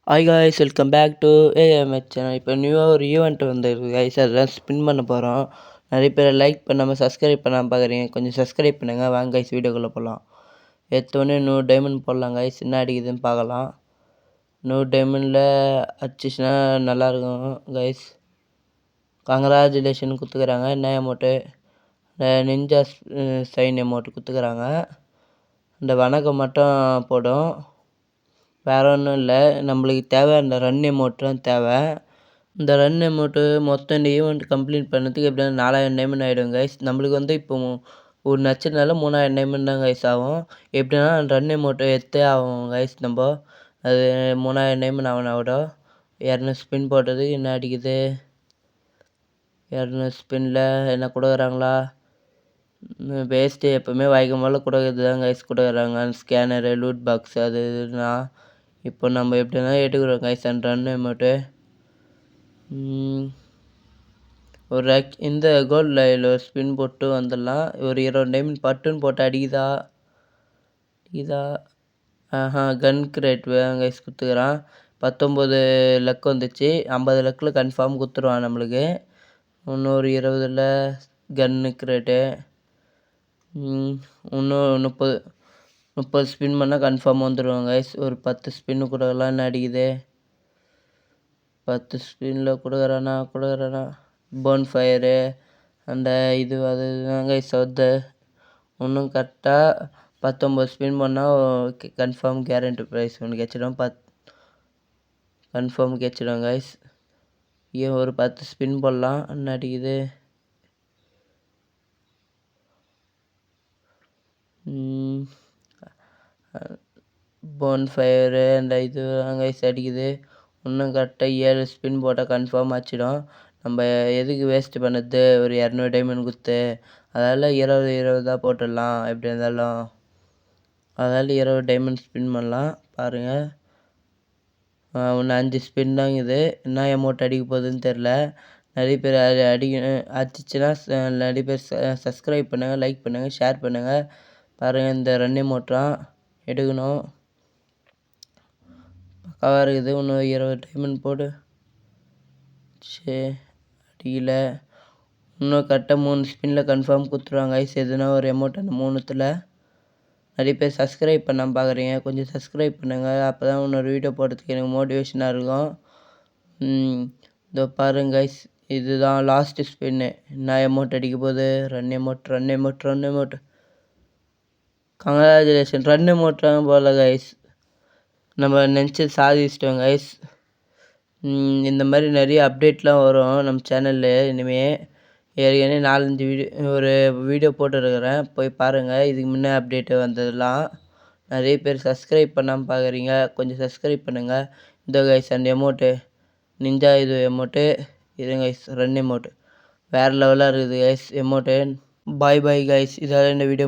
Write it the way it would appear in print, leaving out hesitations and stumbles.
Hi guys, welcome back to AMH channel. இப்போ நியூவாக ஒரு ஈவெண்ட் வந்துருக்கு காய்ஸ், அதெல்லாம் ஸ்பின் பண்ண போகிறோம். நிறைய பேர் லைக் பண்ணாமல் சப்ஸ்கிரைப் பண்ணாமல் பார்க்குறீங்க, கொஞ்சம் சப்ஸ்கிரைப் பண்ணுங்கள். வாங்க காய்ஸ், வீடியோக்குள்ளே போகலாம். எடுத்தோடனே 100 டைமண்ட் போடலாம் காய்ஸ், என்ன அடிக்குதுன்னு பார்க்கலாம். 100 டைமண்டில் அடிச்சிச்சுன்னா நல்லாயிருக்கும் காய்ஸ். கங்க்ராச்சுலேஷன் கொடுத்துக்கிறாங்க. என்ன அமௌண்ட்டு? நிஞ்சா சைன் அமௌண்ட்டு கொடுத்துக்கிறாங்க. இந்த வணக்கம் மட்டும் போடும், வேறு ஒன்றும் இல்லை. நம்மளுக்கு தேவை அந்த ரன் அமௌண்ட்டு தான் தேவை. இந்த ரன் அமௌண்ட்டு மொத்தம் இந்த ஈவெண்ட் கம்ப்ளீட் பண்ணதுக்கு எப்படின்னா 4000 டைமண்ட் ஆகிடும் கைஸ். நம்மளுக்கு இப்போ ஒரு நச்சதுனால 3000 டைமண்ட் தான் கைஸ் ஆகும். எப்படின்னா ரன் அமௌண்ட்டு எடுத்தே ஆகும் கைஸ். நம்ம அது 3000 டைமண்ட் ஆகணும் விட 200 ஸ்பின் போட்டது என்ன அடிக்குது. 200 ஸ்பின்னில் என்ன கொடுக்குறாங்களா? வேஸ்ட்டு. எப்போவுமே வழக்கம்போல கொடுக்குறது தான் கைஸ் கொடுக்குறாங்க. ஸ்கேனரு, லூட் பாக்ஸ் அது இதுனா. இப்போ நம்ம எப்படின்னா எடுக்கிறோம் கைஸ் அந்த ரன் அமௌண்ட்டு. ஒரு இந்த கோல்ட் லைவில் ஒரு ஸ்பின் போட்டு வந்துடலாம். ஒரு 20 டைமண்ட் பட்டுன்னு போட்டு அடிக்குதா? கன் கிரேட் கைஸ் கொடுத்துக்கிறான். 19 லக் வந்துச்சு. 50 லக்கில் கன்ஃபார்ம் கொடுத்துருவான் நம்மளுக்கு. இன்னொரு 20ல் கன்னு கிரேட்டு. இன்னும் 30 ஸ்பின் பண்ணால் கன்ஃபார்ம் வந்துடுவாங்க கைஸ். ஒரு 10 ஸ்பின்னு கொடுக்கலாம். என்ன அடிக்குது? 10 ஸ்பின்னில் கொடுக்குறானா போன் ஃபயரு அந்த இது அதுதான் கைஸ் வருது. இன்னும் கரெக்டாக 19 ஸ்பின் பண்ணால் கன்ஃபார்ம் கேரண்டி ப்ரைஸ் ஒன்று கிடச்சிடும். கன்ஃபார்ம் கிடச்சிடும் கைஸ். ஒரு 10 ஸ்பின் போடலாம். என்ன அடிக்குது? போன் ஃபயரு அந்த இது கைஸ் அடிக்குது. இன்னும் கரெக்டாக 7 ஸ்பின் போட்டால் கன்ஃபார்ம் ஆச்சிடும். நம்ம எதுக்கு வேஸ்ட்டு பண்ணுறது ஒரு 200 டைமண்ட் கொடுத்து? அதால் 20 தான் போட்டுடலாம் எப்படி இருந்தாலும். அதால் 20 டைமண்ட் ஸ்பின் பண்ணலாம். பாருங்கள், இன்னும் 5 ஸ்பின் தான் இது. என்ன அமௌண்ட் அடிக்க போகுதுன்னு தெரில. நிறைய பேர் அடிச்சுன்னா நிறைய பேர் சப்ஸ்கிரைப் பண்ணுங்கள், லைக் பண்ணுங்கள், ஷேர் பண்ணுங்கள். பாருங்கள், இந்த ரன் அமௌண்ட்லாம் எடுக்கணும். பக்காவாக இருக்குது. இன்னும் 20 டைமண்ட் போடு. சரி, அடிக்கல. இன்னும் கரெக்டாக 3 ஸ்பின்னில் கன்ஃபார்ம் கொடுத்துருவாங்க கைஸ். எதுனா ஒரு அமௌண்ட் அந்த 3த்தில். நிறைய பேர் சப்ஸ்கிரைப் பண்ணாமல் பார்க்குறீங்க, கொஞ்சம் சப்ஸ்கிரைப் பண்ணுங்கள். அப்போ தான் இன்னொரு வீடியோ போடுறதுக்கு எனக்கு மோட்டிவேஷனாக இருக்கும். இதோ பாருங்க கைஸ், இதுதான் லாஸ்ட்டு ஸ்பின்னு. என்ன அமௌண்ட் அடிக்க போகுது? Run amount. கங்க்ராச்சுலேஷன். ரன் அமௌண்ட்டாக போகல கைஸ், நம்ம நினச்சி சாதிச்சிட்டோம் கைஸ். இந்த மாதிரி நிறைய அப்டேட்லாம் வரும் நம்ம சேனலில் இனிமேல். ஏற்கனவே 4-5 வீடியோ போட்டுருக்கிறேன், போய் பாருங்கள். இதுக்கு முன்னே அப்டேட்டு வந்ததெல்லாம். நிறைய பேர் சப்ஸ்கிரைப் பண்ணாமல் பார்க்குறீங்க, கொஞ்சம் சப்ஸ்கிரைப் பண்ணுங்கள். இந்த கைஸ் அந்த அமௌண்ட்டு நிஞ்சா இது அமௌண்ட்டு இது கைஸ் ரன் அமௌண்ட்டு வேறு லெவலாக இருக்குது கைஸ் அமௌண்ட்டு. Bye guys. இதால் இந்த வீடியோ